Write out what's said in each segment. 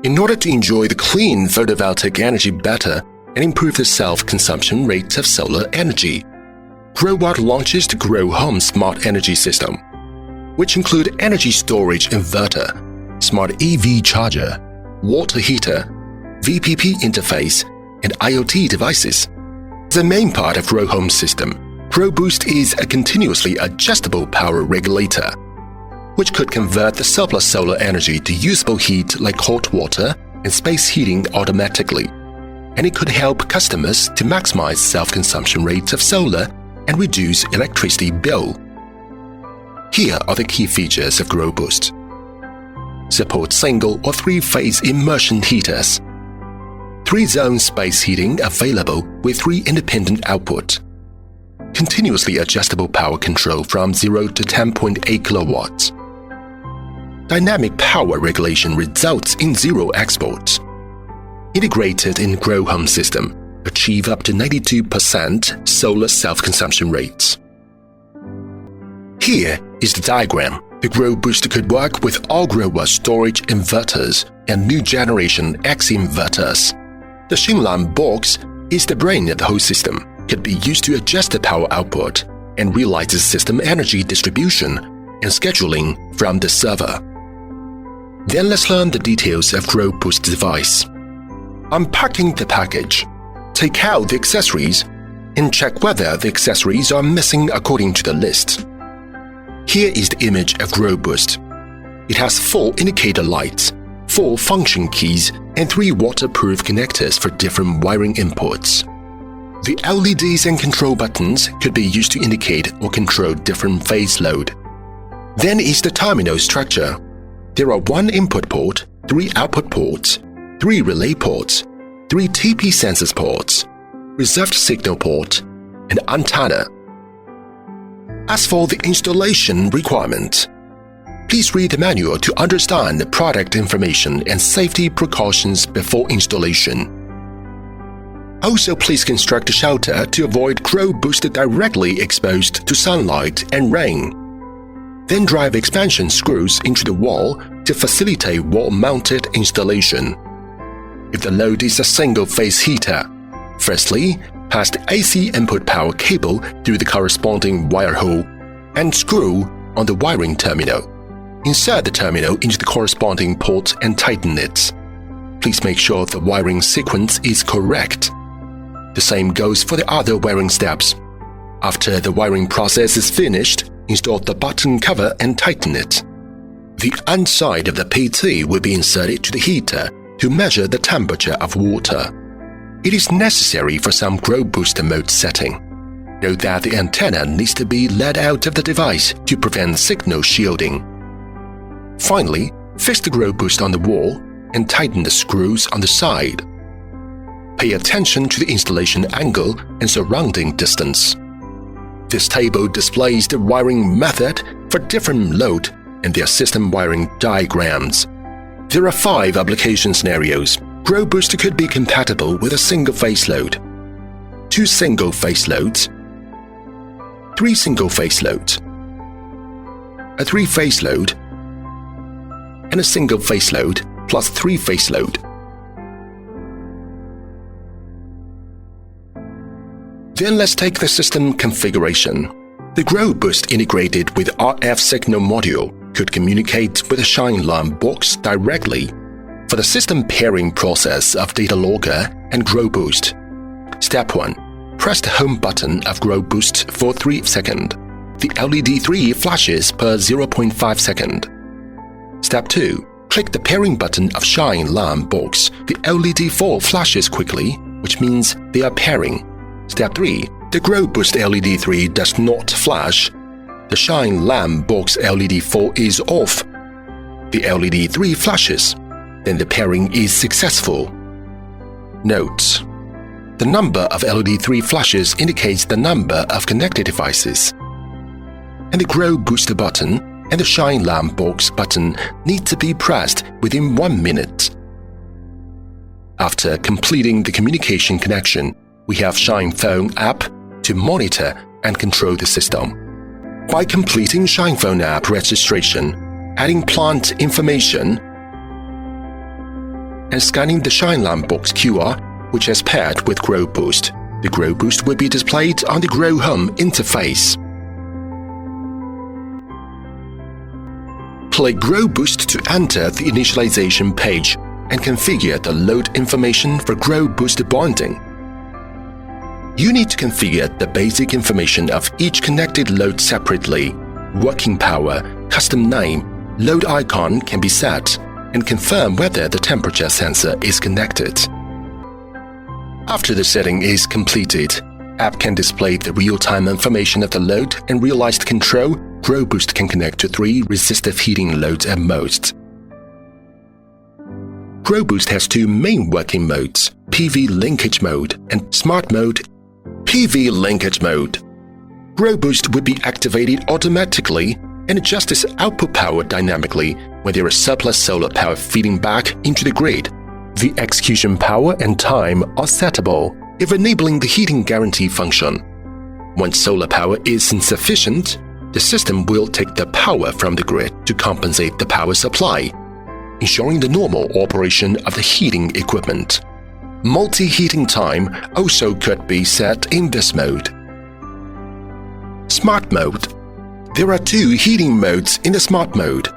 In order to enjoy the clean photovoltaic energy better and improve the self-consumption rate of solar energy, Growatt launches the Grow Home Smart Energy System, which include energy storage inverter, smart EV charger, water heater, VPP interface, and IoT devices. The main part of Grow Home system, GroBoost is a continuously adjustable power regulator, which could convert the surplus solar energy to usable heat like hot water and space heating automatically, and it could help customers to maximize self-consumption rate of solar and reduce electricity bill. Here are the key features of GroBoost. Support single or three-phase immersion heaters. 3-zone space heating available with 3 independent outputs. Continuously adjustable power control from 0 to 10.8 kilowatts. Dynamic power regulation results in 0 exports. Integrated in Grow Home system, achieve up to 92% solar self-consumption rates. Here is the diagram. The GroBoost could work with all Growatt storage inverters and new generation X inverters. The Xinlan box is the brain of the whole system, could be used to adjust the power output and realize the system energy distribution and scheduling from the server. Then let's learn the details of GroBoost device. Unpacking the package. Take out the accessories and check whether the accessories are missing according to the list. Here is the image of GroBoost. It has 4 indicator lights, 4 function keys, and 3 waterproof connectors for different wiring inputs. The LEDs and control buttons could be used to indicate or control different phase load. Then is the terminal structure. There are 1 input port, 3 output ports, 3 relay ports, 3 TP sensors ports, reserved signal port, and antenna. As for the installation requirement, please read the manual to understand the product information and safety precautions before installation. Also, please construct a shelter to avoid GroBoost directly exposed to sunlight and rain. Then drive expansion screws into the wall to facilitate wall-mounted installation. If the load is a single-phase heater, firstly, pass the AC input power cable through the corresponding wire hole and screw on the wiring terminal. Insert the terminal into the corresponding port and tighten it. Please make sure the wiring sequence is correct. The same goes for the other wiring steps. After the wiring process is finished, install the button cover and tighten it. The underside of the PT will be inserted to the heater to measure the temperature of water. It is necessary for some GroBoost mode setting. Note that the antenna needs to be led out of the device to prevent signal shielding. Finally, fix the GroBoost on the wall and tighten the screws on the side. Pay attention to the installation angle and surrounding distance. This table displays the wiring method for different load and their system wiring diagrams. There are 5 application scenarios. GroBoost could be compatible with a single-phase load, 2 single-phase loads, 3 single-phase loads, a 3-phase load, and a single-phase load plus 3-phase load. Then let's take the system configuration. The GroBoost integrated with RF signal module could communicate with the Xinlan box directly. For the system pairing process of Data Logger and GroBoost, Step 1. Press the home button of GroBoost for 3 seconds. The LED 3 flashes per 0.5 second. Step 2. Click the pairing button of Xinlan box. The LED 4 flashes quickly, which means they are pairing. Step 3. The GroBoost LED 3 does not flash. The Xinlan box LED 4 is off. The LED 3 flashes. Then the pairing is successful. Note: the number of LED 3 flashes indicates the number of connected devices. And the GroBoost button and the Xinlan box button need to be pressed within 1 minute. After completing the communication connection, we have XinePhone app to monitor and control the system. By completing XinePhone app registration, adding plant information, and scanning the Shine Lamp box QR, which is paired with GroBoost. The GroBoost will be displayed on the Grow Home interface. Click GroBoost to enter the initialization page and configure the load information for GroBoost bonding. You need to configure the basic information of each connected load separately. Working power, custom name, load icon can be set, and confirm whether the temperature sensor is connected. After the setting is completed, app can display the real-time information of the load and realized control. GroBoost can connect to 3 resistive heating loads at most. GroBoost has 2 main working modes, PV linkage mode and smart mode. PV linkage mode. GroBoost will be activated automatically and adjust its output power dynamically when there is surplus solar power feeding back into the grid. The execution power and time are settable, if enabling the heating guarantee function. When solar power is insufficient, the system will take the power from the grid to compensate the power supply, ensuring the normal operation of the heating equipment. Multi-heating time also could be set in this mode. Smart mode. There are 2 heating modes in the smart mode: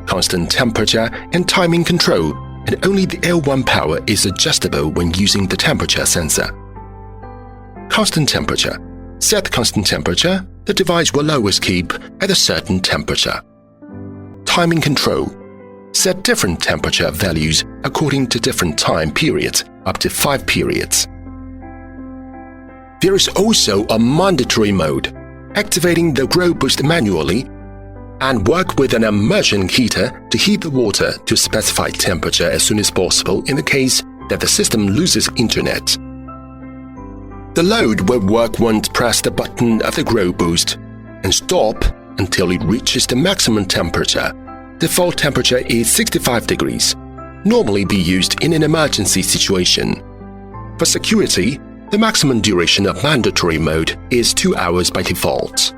constant temperature and timing control, and only the L1 power is adjustable when using the temperature sensor. Constant temperature. Set constant temperature, the device will always keep at a certain temperature. Timing control. Set different temperature values according to different time periods, up to 5 periods. There is also a mandatory mode, activating the GroBoost manually, and work with an immersion heater to heat the water to specified temperature as soon as possible in the case that the system loses internet. The load will work once press the button of the GroBoost and stop until it reaches the maximum temperature. Default temperature is 65 degrees, normally be used in an emergency situation. For security, the maximum duration of mandatory mode is 2 hours by default.